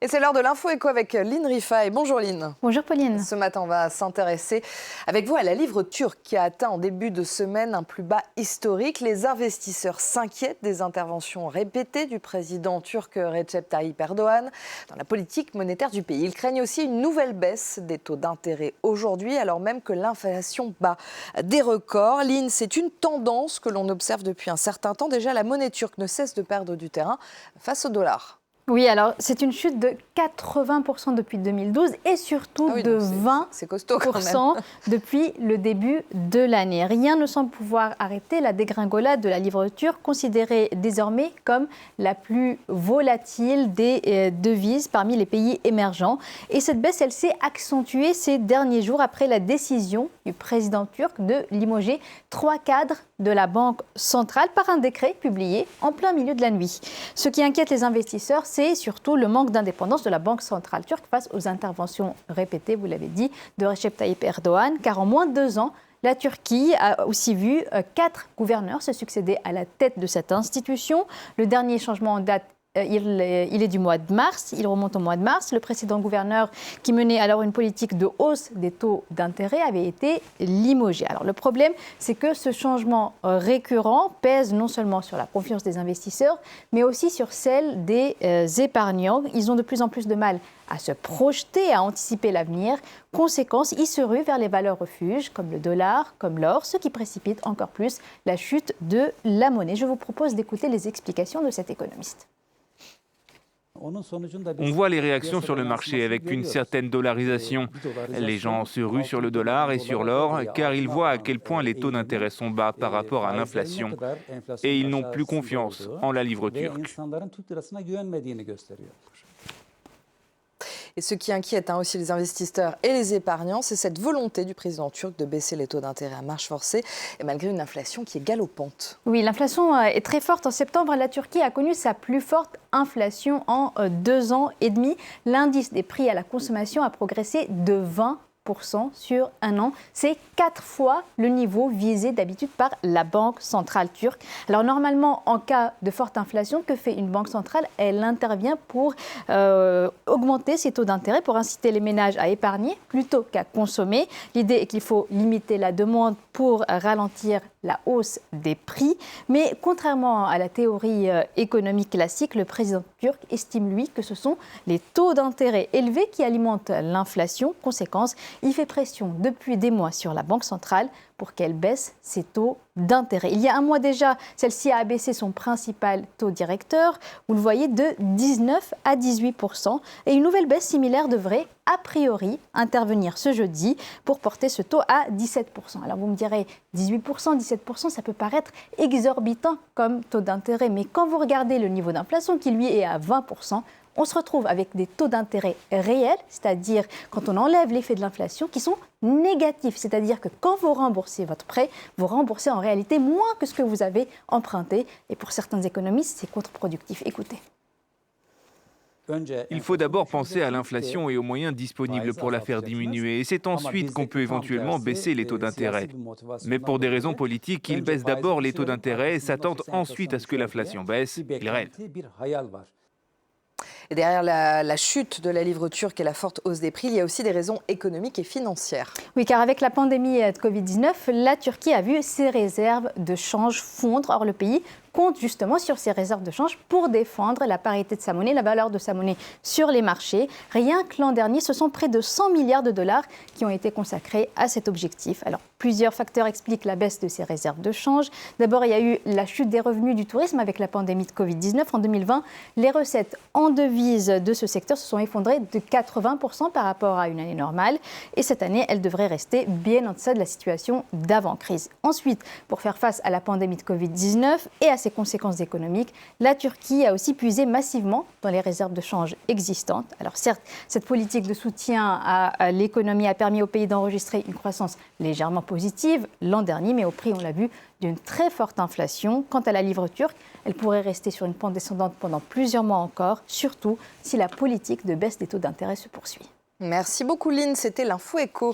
Et c'est l'heure de l'info éco avec Lynn Rifaï. Bonjour Lynn. Bonjour Pauline. Ce matin, on va s'intéresser avec vous à la livre turque qui a atteint en début de semaine un plus bas historique. Les investisseurs s'inquiètent des interventions répétées du président turc Recep Tayyip Erdogan dans la politique monétaire du pays. Ils craignent aussi une nouvelle baisse des taux d'intérêt aujourd'hui, alors même que l'inflation bat des records. Lynn, c'est une tendance que l'on observe depuis un certain temps. Déjà, la monnaie turque ne cesse de perdre du terrain face au dollar. Oui, alors c'est une chute de 80% depuis 2012 et surtout de 20% depuis le début de l'année. Rien ne semble pouvoir arrêter la dégringolade de la livre turque, considérée désormais comme la plus volatile des devises parmi les pays émergents. Et cette baisse, elle s'est accentuée ces derniers jours après la décision du président turc de limoger 3 cadres de la Banque centrale par un décret publié en plein milieu de la nuit. Ce qui inquiète les investisseurs, c'est surtout le manque d'indépendance de la Banque centrale turque face aux interventions répétées, vous l'avez dit, de Recep Tayyip Erdogan, car en moins de 2 ans, la Turquie a aussi vu 4 gouverneurs se succéder à la tête de cette institution. Le dernier changement en date, il est du mois de mars, il remonte au mois de mars. Le précédent gouverneur qui menait alors une politique de hausse des taux d'intérêt avait été limogé. Alors le problème, c'est que ce changement récurrent pèse non seulement sur la confiance des investisseurs, mais aussi sur celle des épargnants. Ils ont de plus en plus de mal à se projeter, à anticiper l'avenir. Conséquence, ils se ruent vers les valeurs refuges, comme le dollar, comme l'or, ce qui précipite encore plus la chute de la monnaie. Je vous propose d'écouter les explications de cet économiste. On voit les réactions sur le marché avec une certaine dollarisation. Les gens se ruent sur le dollar et sur l'or car ils voient à quel point les taux d'intérêt sont bas par rapport à l'inflation et ils n'ont plus confiance en la livre turque. Et ce qui inquiète aussi les investisseurs et les épargnants, c'est cette volonté du président turc de baisser les taux d'intérêt à marche forcée, et malgré une inflation qui est galopante. Oui, l'inflation est très forte. En septembre, la Turquie a connu sa plus forte inflation en 2 ans et demi. L'indice des prix à la consommation a progressé de 20% sur un an. C'est 4 fois le niveau visé d'habitude par la Banque centrale turque. Alors normalement, en cas de forte inflation, que fait une banque centrale? Elle intervient pour augmenter ses taux d'intérêt, pour inciter les ménages à épargner plutôt qu'à consommer. L'idée est qu'il faut limiter la demande pour ralentir la hausse des prix. Mais contrairement à la théorie économique classique, le président turc estime, lui, que ce sont les taux d'intérêt élevés qui alimentent l'inflation. Conséquence, il fait pression depuis des mois sur la Banque centrale pour qu'elle baisse ses taux d'intérêt. Il y a un mois déjà, celle-ci a abaissé son principal taux directeur, vous le voyez, de 19 à 18%. Et une nouvelle baisse similaire devrait, a priori, intervenir ce jeudi pour porter ce taux à 17%. Alors vous me direz, 18%, 17%, ça peut paraître exorbitant comme taux d'intérêt. Mais quand vous regardez le niveau d'inflation qui, lui, est à 20%, on se retrouve avec des taux d'intérêt réels, c'est-à-dire quand on enlève l'effet de l'inflation, qui sont négatifs. C'est-à-dire que quand vous remboursez votre prêt, vous remboursez en réalité moins que ce que vous avez emprunté. Et pour certains économistes, c'est contre-productif. Écoutez. Il faut d'abord penser à l'inflation et aux moyens disponibles pour la faire diminuer. Et c'est ensuite qu'on peut éventuellement baisser les taux d'intérêt. Mais pour des raisons politiques, ils baissent d'abord les taux d'intérêt et s'attendent ensuite à ce que l'inflation baisse. Ils rêvent. Et derrière la chute de la livre turque et la forte hausse des prix, il y a aussi des raisons économiques et financières. Oui, car avec la pandémie de Covid-19, la Turquie a vu ses réserves de change fondre. Or, le pays compte justement sur ses réserves de change pour défendre la parité de sa monnaie, la valeur de sa monnaie sur les marchés. Rien que l'an dernier, ce sont près de 100 milliards de dollars qui ont été consacrés à cet objectif. Alors, plusieurs facteurs expliquent la baisse de ces réserves de change. D'abord, il y a eu la chute des revenus du tourisme avec la pandémie de Covid-19. En 2020, les recettes en devises de ce secteur se sont effondrées de 80% par rapport à une année normale. Et cette année, elle devrait rester bien en deçà de la situation d'avant-crise. Ensuite, pour faire face à la pandémie de Covid-19 et à ses conséquences économiques, la Turquie a aussi puisé massivement dans les réserves de change existantes. Alors certes, cette politique de soutien à l'économie a permis au pays d'enregistrer une croissance légèrement positive l'an dernier, mais au prix, on l'a vu, d'une très forte inflation. Quant à la livre turque, elle pourrait rester sur une pente descendante pendant plusieurs mois encore, surtout si la politique de baisse des taux d'intérêt se poursuit. Merci beaucoup Lynn, c'était l'info éco.